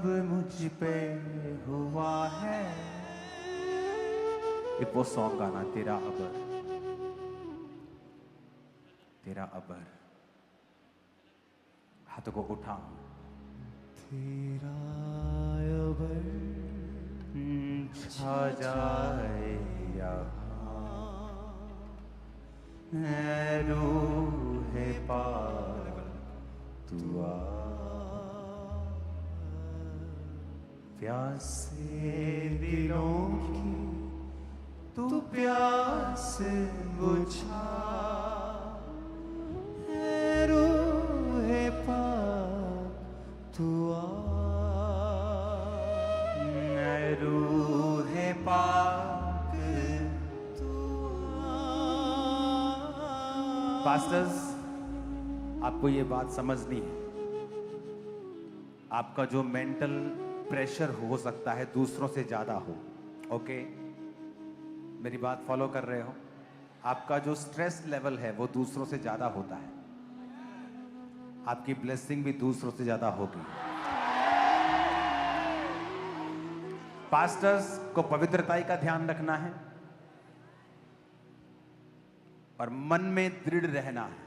सब मुझ पे हुआ है। एक वो सॉन्ग गाना, तेरा अबर, तेरा अबर। हाथों को उठा। तेरा अबर छा जाए यहाँ, रूहे पाक तू आ, प्यासे दिलों की तू प्यास बुझा, रूहे पाक तू आ, रूहे पाक तू आ। पास्टर्स, आपको ये बात समझनी है, आपका जो मेंटल प्रेशर हो सकता है दूसरों से ज्यादा हो। ओके, मेरी बात फॉलो कर रहे हो? आपका जो स्ट्रेस लेवल है वो दूसरों से ज्यादा होता है, आपकी ब्लेसिंग भी दूसरों से ज्यादा होगी। पास्टर्स को पवित्रताई का ध्यान रखना है और मन में दृढ़ रहना है।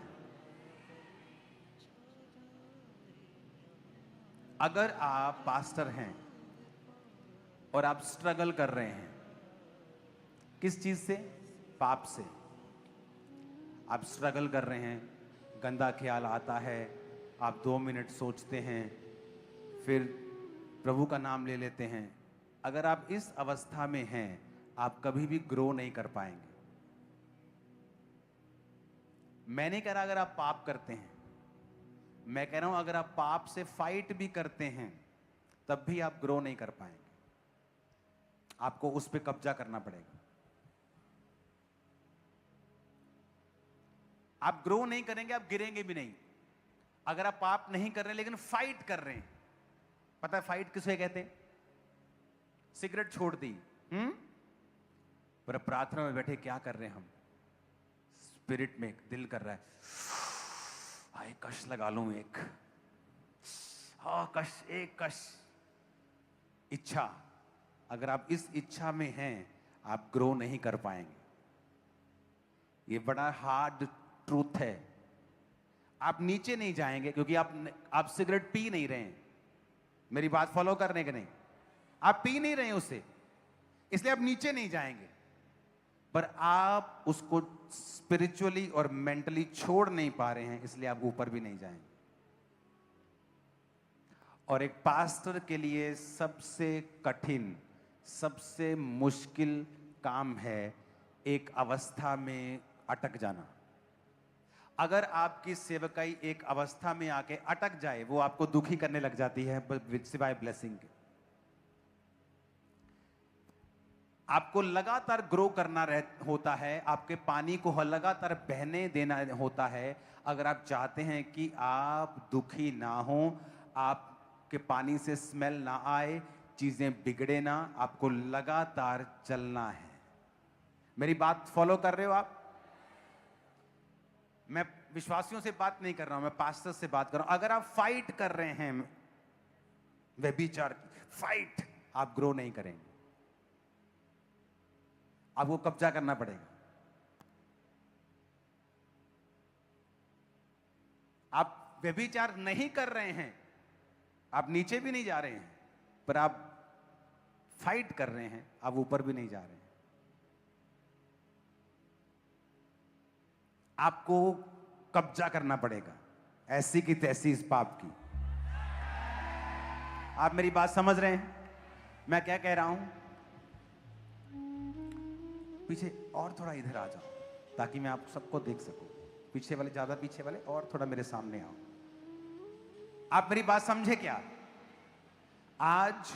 अगर आप पास्टर हैं और आप स्ट्रगल कर रहे हैं, किस चीज से? पाप से। आप स्ट्रगल कर रहे हैं, गंदा ख्याल आता है, आप 2 मिनट सोचते हैं, फिर प्रभु का नाम ले लेते हैं। अगर आप इस अवस्था में हैं, आप कभी भी ग्रो नहीं कर पाएंगे। मैं नहीं कह रहा अगर आप पाप करते हैं, मैं कह रहा हूं अगर आप पाप से फाइट भी करते हैं तब भी आप ग्रो नहीं कर पाएंगे। आपको उस पर कब्जा करना पड़ेगा। आप ग्रो नहीं करेंगे, आप गिरेंगे भी नहीं। अगर आप पाप नहीं कर रहे लेकिन फाइट कर रहे हैं, पता है फाइट किसे कहते हैं? सिगरेट छोड़ दी, पर प्रार्थना में बैठे क्या कर रहे हैं हम? स्पिरिट में दिल कर रहा है, हाय कश लगा लूं एक, हाँ कश, एक कश। इच्छा, अगर आप इस इच्छा में हैं, आप ग्रो नहीं कर पाएंगे। ये बड़ा हार्ड ट्रूथ है। आप नीचे नहीं जाएंगे क्योंकि आप सिगरेट पी नहीं रहे हैं। मेरी बात फॉलो करने के नहीं, आप पी नहीं रहे हैं उससे, इसलिए आप नीचे नहीं जाएंगे, पर आप उसको स्पिरिचुअली और मेंटली छोड़ नहीं पा रहे हैं, इसलिए आप ऊपर भी नहीं जाएंगे। और एक पास्टर के लिए सबसे कठिन, सबसे मुश्किल काम है एक अवस्था में अटक जाना। अगर आपकी सेवकाई एक अवस्था में आके अटक जाए, वो आपको दुखी करने लग जाती है सिवाय ब्लेसिंग के। आपको लगातार ग्रो करना होता है, आपके पानी को लगातार बहने देना होता है। अगर आप चाहते हैं कि आप दुखी ना हो, आपके पानी से स्मेल ना आए, चीजें बिगड़े ना, आपको लगातार चलना है। मेरी बात फॉलो कर रहे हो आप? मैं विश्वासियों से बात नहीं कर रहा हूं, मैं पास्टर से बात कर रहा हूं। अगर आप फाइट कर रहे हैं व्यभिचार की फाइट, आप ग्रो नहीं करेंगे, आपको कब्जा करना पड़ेगा। आप व्यभिचार नहीं कर रहे हैं, आप नीचे भी नहीं जा रहे हैं, पर आप फाइट कर रहे हैं, आप ऊपर भी नहीं जा रहे हैं। आपको कब्जा करना पड़ेगा, ऐसी की तैसी इस पाप की। आप मेरी बात समझ रहे हैं मैं क्या कह रहा हूं? पीछे और थोड़ा इधर आ जाओ ताकि मैं आप सबको देख सकूं। पीछे वाले, ज्यादा पीछे वाले और थोड़ा मेरे सामने आओ। आप मेरी बात समझे क्या? आज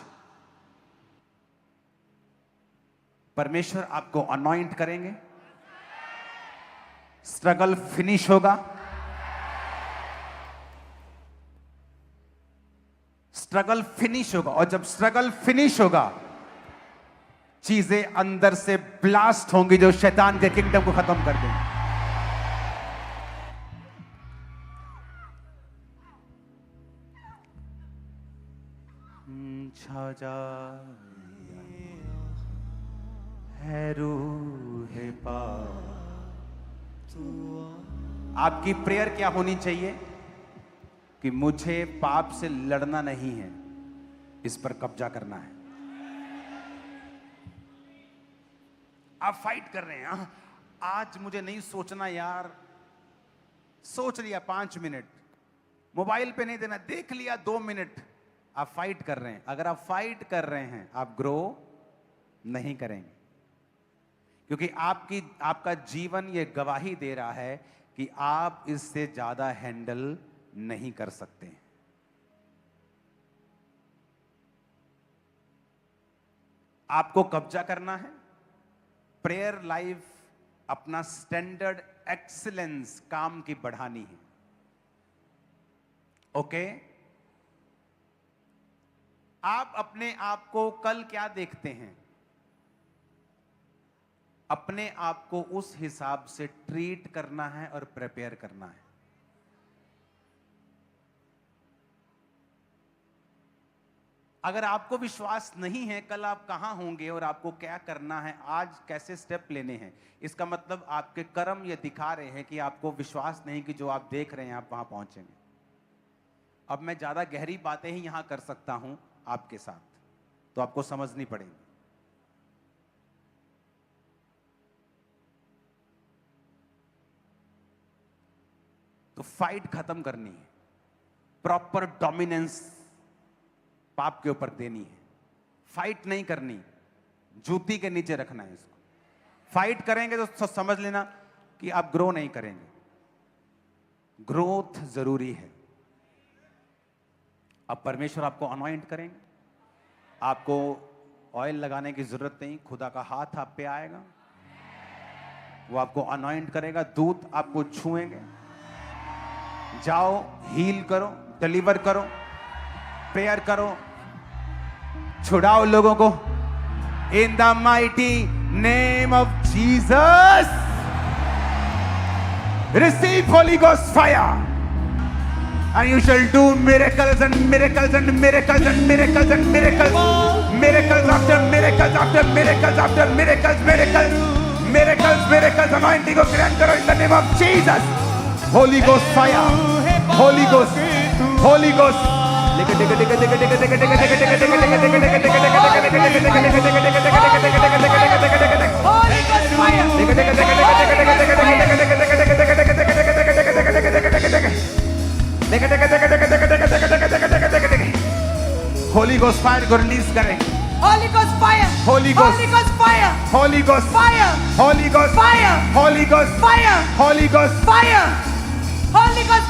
परमेश्वर आपको अनॉइंट करेंगे, स्ट्रगल फिनिश होगा, स्ट्रगल फिनिश होगा। और जब स्ट्रगल फिनिश होगा, चीजें अंदर से ब्लास्ट होंगी जो शैतान के किंगडम को खत्म कर देंगी। छा जाए है रूह पाक। आपकी प्रेयर क्या होनी चाहिए कि मुझे पाप से लड़ना नहीं है, इस पर कब्जा करना है। आप फाइट कर रहे हैं। आज मुझे नहीं सोचना यार, सोच लिया 5 मिनट, मोबाइल पे नहीं देना, देख लिया 2 मिनट, आप फाइट कर रहे हैं। अगर आप फाइट कर रहे हैं आप ग्रो नहीं करेंगे, क्योंकि आपका जीवन ये गवाही दे रहा है कि आप इससे ज्यादा हैंडल नहीं कर सकते। आपको कब्जा करना है। प्रेयर लाइफ अपना स्टैंडर्ड एक्सीलेंस काम की बढ़ानी है। ओके? आप अपने आप को कल क्या देखते हैं, अपने आप को उस हिसाब से ट्रीट करना है और प्रिपेयर करना है। अगर आपको विश्वास नहीं है कल आप कहां होंगे और आपको क्या करना है, आज कैसे स्टेप लेने हैं, इसका मतलब आपके कर्म ये दिखा रहे हैं कि आपको विश्वास नहीं कि जो आप देख रहे हैं आप वहां पहुंचेंगे। अब मैं ज्यादा गहरी बातें ही यहां कर सकता हूं आपके साथ, तो आपको समझनी पड़ेगी। तो फाइट खत्म करनी है, प्रॉपर डोमिनेंस पाप के ऊपर देनी है। फाइट नहीं करनी, जूती के नीचे रखना है इसको। फाइट करेंगे तो समझ लेना कि आप ग्रो नहीं करेंगे। ग्रोथ जरूरी है। अब परमेश्वर आपको अनॉइंट करेंगे, आपको ऑयल लगाने की जरूरत नहीं, खुदा का हाथ आप पे आएगा, वो आपको अनॉइंट करेगा, दूत आपको छुएंगे। जाओ, हील करो, डिलीवर करो, प्रेयर करो, छुड़ाओ लोगों को in the mighty name of Jesus. Receive Holi ghost fire and you shall do miracles and miracles and miracles and miracles and miracles, miracles after miracles after miracles after miracles, miracles, miracles, miracles, anointing को grant करो in the name of Jesus. Holy Ghost fire, Holy Ghost, Holy Ghost. Holi ghost fire को release करें। Holy Ghost fire. Holy Ghost. Holy Ghost fire. Holy Ghost Fire. Holy Ghost Fire. Holy Ghost Fire. Holy Ghost Fire. Holy Ghost